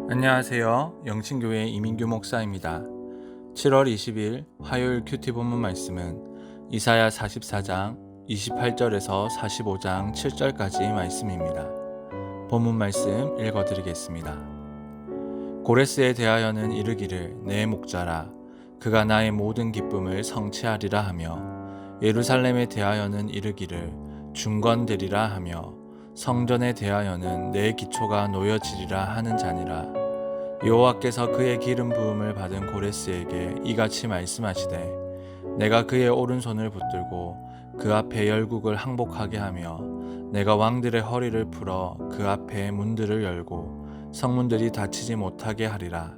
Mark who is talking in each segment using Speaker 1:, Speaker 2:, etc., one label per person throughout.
Speaker 1: 안녕하세요. 영신교회 이민규 목사입니다. 7월 20일 화요일 큐티 본문 말씀은 이사야 44장 28절에서 45장 7절까지 말씀입니다. 본문 말씀 읽어드리겠습니다. 고레스에 대하여는 이르기를 내 목자라 그가 나의 모든 기쁨을 성취하리라 하며, 예루살렘에 대하여는 이르기를 중건되리라 하며, 성전에 대하여는 내 기초가 놓여지리라 하는 자니라. 여호와께서 그의 기름 부음을 받은 고레스에게 이같이 말씀하시되, 내가 그의 오른손을 붙들고 그 앞에 열국을 항복하게 하며, 내가 왕들의 허리를 풀어 그 앞에 문들을 열고 성문들이 닫히지 못하게 하리라.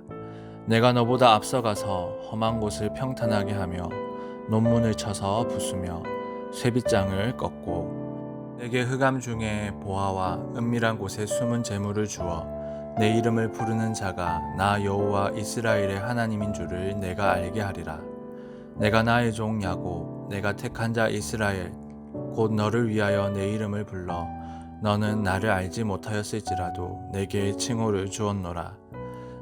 Speaker 1: 내가 너보다 앞서가서 험한 곳을 평탄하게 하며 논문을 쳐서 부수며 쇠빗장을 꺾고, 내게 흑암 중에 보화와 은밀한 곳에 숨은 재물을 주어 내 이름을 부르는 자가 나 여호와 이스라엘의 하나님인 줄을 내가 알게 하리라. 내가 나의 종 야곱, 내가 택한 자 이스라엘, 곧 너를 위하여 내 이름을 불러 너는 나를 알지 못하였을지라도 내게 칭호를 주었노라.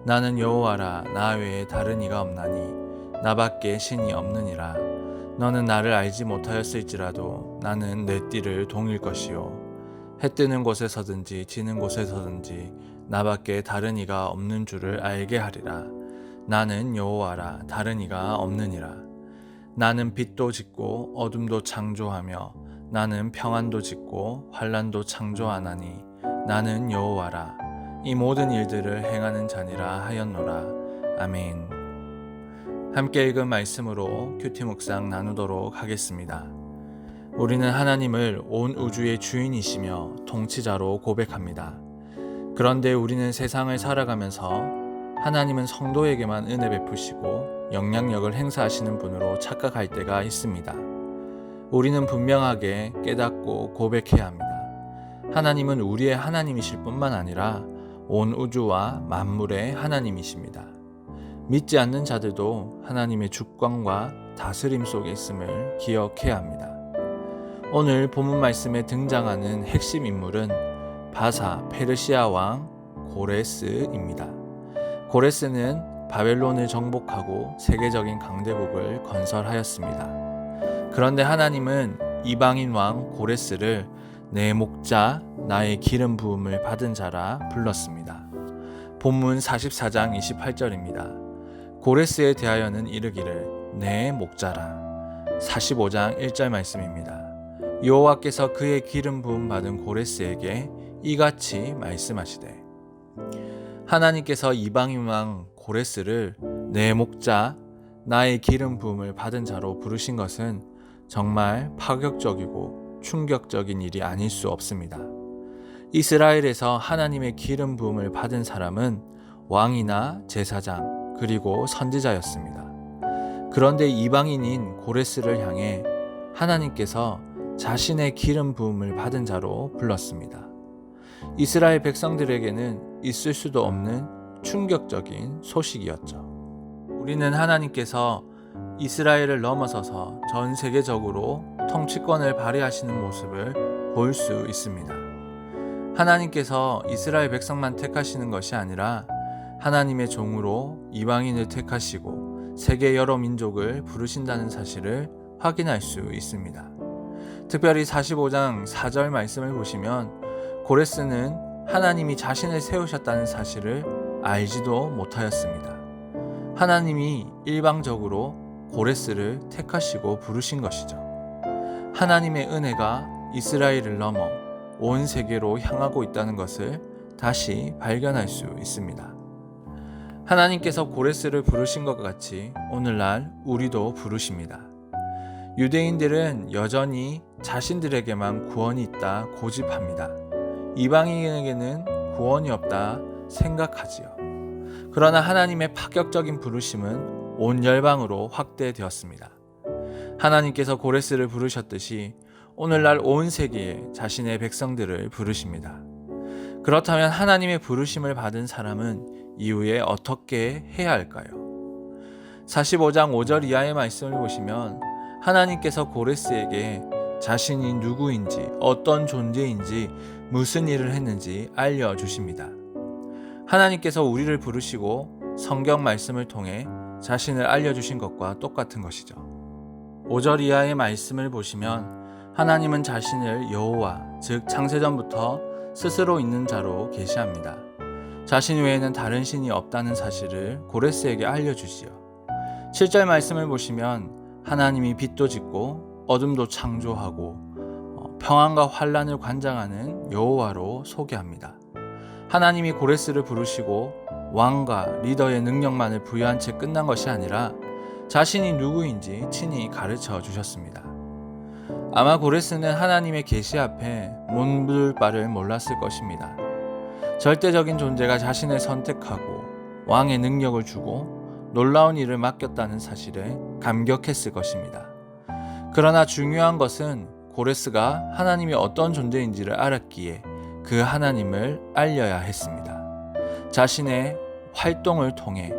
Speaker 1: 나는 여호와라, 나 외에 다른 이가 없나니 나밖에 신이 없느니라. 너는 나를 알지 못하였을지라도 나는 내 띠를 동일 것이요, 해 뜨는 곳에서든지 지는 곳에서든지 나밖에 다른 이가 없는 줄을 알게 하리라. 나는 여호와라, 다른 이가 없느니라. 나는 빛도 짓고 어둠도 창조하며 나는 평안도 짓고 환난도 창조하나니 나는 여호와라, 이 모든 일들을 행하는 자니라 하였노라. 아멘. 함께 읽은 말씀으로 큐티 묵상 나누도록 하겠습니다. 우리는 하나님을 온 우주의 주인이시며 통치자로 고백합니다. 그런데 우리는 세상을 살아가면서 하나님은 성도에게만 은혜 베푸시고 영향력을 행사하시는 분으로 착각할 때가 있습니다. 우리는 분명하게 깨닫고 고백해야 합니다. 하나님은 우리의 하나님이실 뿐만 아니라 온 우주와 만물의 하나님이십니다. 믿지 않는 자들도 하나님의 주권과 다스림 속에 있음을 기억해야 합니다. 오늘 본문 말씀에 등장하는 핵심 인물은 바사 페르시아 왕 고레스입니다. 고레스는 바벨론을 정복하고 세계적인 강대국을 건설하였습니다. 그런데 하나님은 이방인 왕 고레스를 내 목자, 나의 기름 부음을 받은 자라 불렀습니다. 본문 44장 28절입니다. 고레스에 대하여는 이르기를 내 목자라. 45장 1절 말씀입니다. 여호와께서 그의 기름 부음 받은 고레스에게 이같이 말씀하시되, 하나님께서 이방인 왕 고레스를 내 목자, 나의 기름 부음을 받은 자로 부르신 것은 정말 파격적이고 충격적인 일이 아닐 수 없습니다. 이스라엘에서 하나님의 기름 부음을 받은 사람은 왕이나 제사장 그리고 선지자였습니다. 그런데 이방인인 고레스를 향해 하나님께서 자신의 기름 부음을 받은 자로 불렀습니다. 이스라엘 백성들에게는 있을 수도 없는 충격적인 소식이었죠. 우리는 하나님께서 이스라엘을 넘어서서 전 세계적으로 통치권을 발휘하시는 모습을 볼 수 있습니다. 하나님께서 이스라엘 백성만 택하시는 것이 아니라 하나님의 종으로 이방인을 택하시고 세계 여러 민족을 부르신다는 사실을 확인할 수 있습니다. 특별히 45장 4절 말씀을 보시면 고레스는 하나님이 자신을 세우셨다는 사실을 알지도 못하였습니다. 하나님이 일방적으로 고레스를 택하시고 부르신 것이죠. 하나님의 은혜가 이스라엘을 넘어 온 세계로 향하고 있다는 것을 다시 발견할 수 있습니다. 하나님께서 고레스를 부르신 것 같이 오늘날 우리도 부르십니다. 유대인들은 여전히 자신들에게만 구원이 있다 고집합니다. 이방인에게는 구원이 없다 생각하지요. 그러나 하나님의 파격적인 부르심은 온 열방으로 확대되었습니다. 하나님께서 고레스를 부르셨듯이 오늘날 온 세계에 자신의 백성들을 부르십니다. 그렇다면 하나님의 부르심을 받은 사람은 이후에 어떻게 해야 할까요? 45장 5절 이하의 말씀을 보시면 하나님께서 고레스에게 자신이 누구인지, 어떤 존재인지, 무슨 일을 했는지 알려주십니다. 하나님께서 우리를 부르시고 성경 말씀을 통해 자신을 알려주신 것과 똑같은 것이죠. 5절 이하의 말씀을 보시면 하나님은 자신을 여호와, 즉 창세전부터 스스로 있는 자로 계시합니다. 자신 외에는 다른 신이 없다는 사실을 고레스에게 알려주시오. 7절 말씀을 보시면 하나님이 빛도 짓고 어둠도 창조하고 평안과 환란을 관장하는 여호와로 소개합니다. 하나님이 고레스를 부르시고 왕과 리더의 능력만을 부여한 채 끝난 것이 아니라 자신이 누구인지 친히 가르쳐 주셨습니다. 아마 고레스는 하나님의 계시 앞에 못 묻을 바를 몰랐을 것입니다. 절대적인 존재가 자신을 선택하고 왕의 능력을 주고 놀라운 일을 맡겼다는 사실에 감격했을 것입니다. 그러나 중요한 것은 고레스가 하나님이 어떤 존재인지를 알았기에 그 하나님을 알려야 했습니다. 자신의 활동을 통해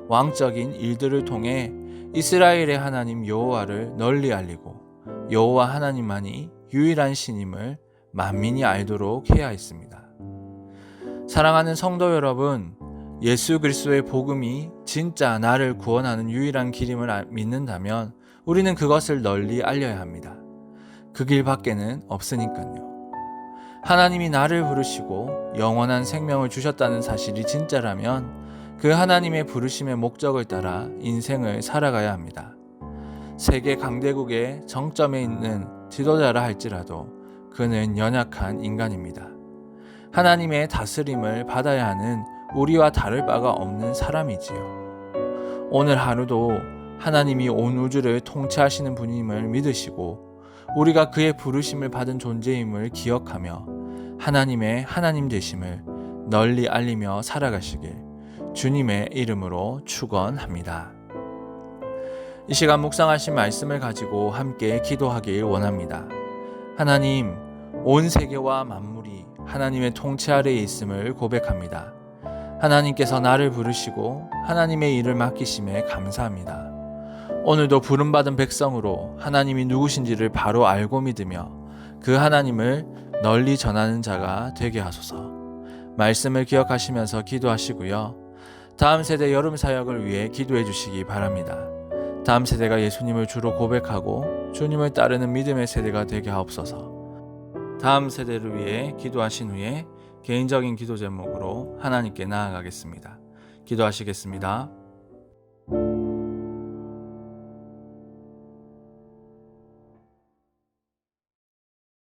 Speaker 1: 왕적인 일들을 통해 이스라엘의 하나님 여호와를 널리 알리고 여호와 하나님만이 유일한 신임을 만민이 알도록 해야 했습니다. 사랑하는 성도 여러분, 예수 그리스도의 복음이 진짜 나를 구원하는 유일한 길임을 믿는다면 우리는 그것을 널리 알려야 합니다. 그 길 밖에는 없으니까요. 하나님이 나를 부르시고 영원한 생명을 주셨다는 사실이 진짜라면 그 하나님의 부르심의 목적을 따라 인생을 살아가야 합니다. 세계 강대국의 정점에 있는 지도자라 할지라도 그는 연약한 인간입니다. 하나님의 다스림을 받아야 하는 우리와 다를 바가 없는 사람이지요. 오늘 하루도 하나님이 온 우주를 통치하시는 분임을 믿으시고 우리가 그의 부르심을 받은 존재임을 기억하며 하나님의 하나님 되심을 널리 알리며 살아가시길 주님의 이름으로 축원합니다. 이 시간 묵상하신 말씀을 가지고 함께 기도하길 원합니다. 하나님, 온 세계와 만물이 하나님의 통치 아래에 있음을 고백합니다. 하나님께서 나를 부르시고 하나님의 일을 맡기심에 감사합니다. 오늘도 부름받은 백성으로 하나님이 누구신지를 바로 알고 믿으며 그 하나님을 널리 전하는 자가 되게 하소서. 말씀을 기억하시면서 기도하시고요. 다음 세대 여름 사역을 위해 기도해 주시기 바랍니다. 다음 세대가 예수님을 주로 고백하고 주님을 따르는 믿음의 세대가 되게 하옵소서. 다음 세대를 위해 기도하신 후에 개인적인 기도 제목으로 하나님께 나아가겠습니다. 기도하시겠습니다.